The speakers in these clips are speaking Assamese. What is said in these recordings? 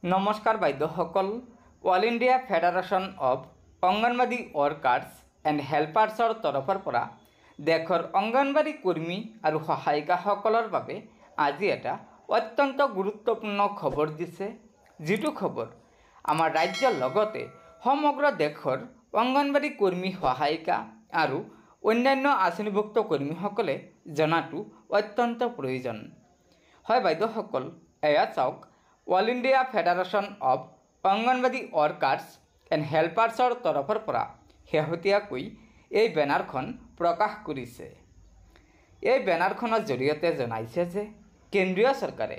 नमस्कार बायदসকল All India Federation of Anganwadi Workers and हेल्पार्सर तरफर परा देशर अंगनवाड़ी कर्मी और सहायिकाসকলৰ বাবে আজি এটা অত্যন্ত গুৰুত্বপূৰ্ণ খবৰ দিছে যিটো খবৰ আমাৰ ৰাজ্যৰ লগতে সমগ্ৰ দেশৰ अंगनवाड़ी कर्मी सहायिका और अन्यान्य आँचनिभुक्त कर्मीসকলে জনাটো অত্যন্ত প্ৰয়োজন হয় বাইদেউসকল এয়া চাওক All India Federation of Anganwadi Workers and हेल्पार्सर तरफर परा শেহতীয়াকৈ এই বেনাৰখন প্ৰকাশ কৰিছে। এই বেনাৰখনৰ জৰিয়তে জনাইছে যে কেন্দ্ৰীয় চৰকাৰে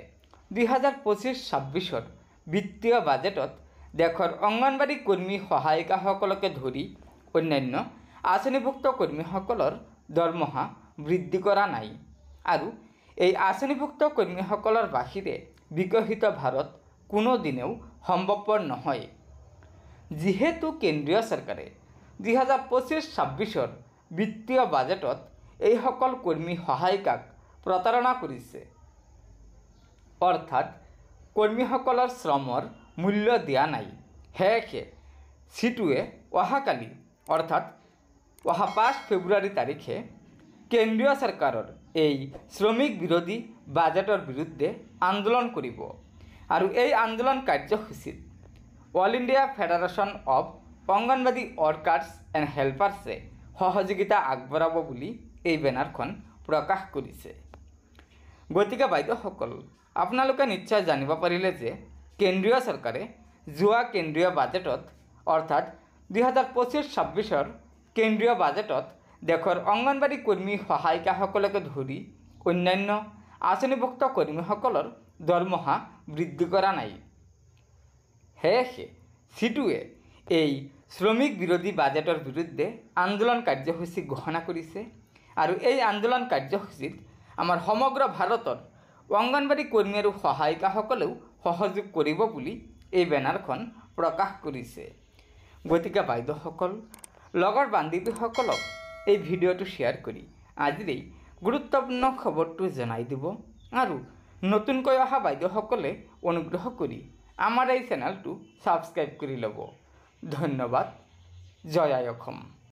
2025-26 বিত্তীয় বাজেটত দেশৰ অংগনবাড়ী কৰ্মী সহায়িকাসকলকে ধৰি অন্যান্য আঁচনিভুক্ত কৰ্মীসকলৰ দৰমহা বৃদ্ধি কৰা নাই আৰু এই আঁচনিভুক্ত কৰ্মীসকলৰ বাহিৰে বিকশিত ভাৰত কোনো দিনেও সম্ভৱপৰ নহয়। যেহেতু কেন্দ্ৰীয় চৰকাৰে 2025-26 বিত্তীয় বাজেটত এই সকল কৰ্মী সহায়িকাক প্ৰতাৰণা কৰিছে, অৰ্থাৎ কৰ্মীসকলৰ শ্ৰমৰ মূল্য দিয়া নাই, সেয়েহে চিটুৱে অহাকালি অৰ্থাৎ অহা 5 ফেব্ৰুৱাৰী তাৰিখে কেন্দ্ৰীয় চৰকাৰৰ এই শ্ৰমিক বিৰোধী বাজেটৰ বিৰুদ্ধে আন্দোলন কৰিব আৰু এই আন্দোলন কাৰ্যসূচীত All India Federation of Anganwadi Workers and हेल्पार्से सहयोगिता আগবঢ়াব বুলি এই বেনাৰখন প্ৰকাশ কৰিছে। গতিকে বাইদেউসকল আপোনালোকে নিশ্চয় জানিব পাৰিলে যে কেন্দ্ৰীয় চৰকাৰে যোৱা কেন্দ্ৰীয় বাজেটত অৰ্থাৎ 2025-26 কেন্দ্ৰীয় বাজেটত দেশৰ অংগনবাড়ী কৰ্মী সহায়িকাসকলকে ধৰি অন্যান্য আঁচনিভুক্ত কৰ্মীসকলৰ দৰমহা বৃদ্ধি কৰা নাই। সেয়েহে চিটুৱে এই শ্ৰমিক বিৰোধী বাজেটৰ বিৰুদ্ধে আন্দোলন কাৰ্যসূচী ঘোষণা কৰিছে আৰু এই আন্দোলন কাৰ্যসূচীত আমাৰ সমগ্ৰ ভাৰতৰ অংগনবাড়ী কৰ্মী আৰু সহায়িকাসকলেও সহযোগ কৰিব বুলি এই বেনাৰখন প্ৰকাশ কৰিছে। গতিকে বাইদেউসকল লগৰ বান্ধৱীসকলক এই ভিডিঅ'টো শ্বেয়াৰ কৰি আজিৰ এই গুৰুত্বপূৰ্ণ খবৰটো জনাই দিব আৰু নতুনকৈ অহা বাইদেউসকলে অনুগ্ৰহ কৰি আমাৰ এই চেনেলটো সাবস্ক্ৰাইব কৰি ল'ব। ধন্যবাদ। জয় আই অসম।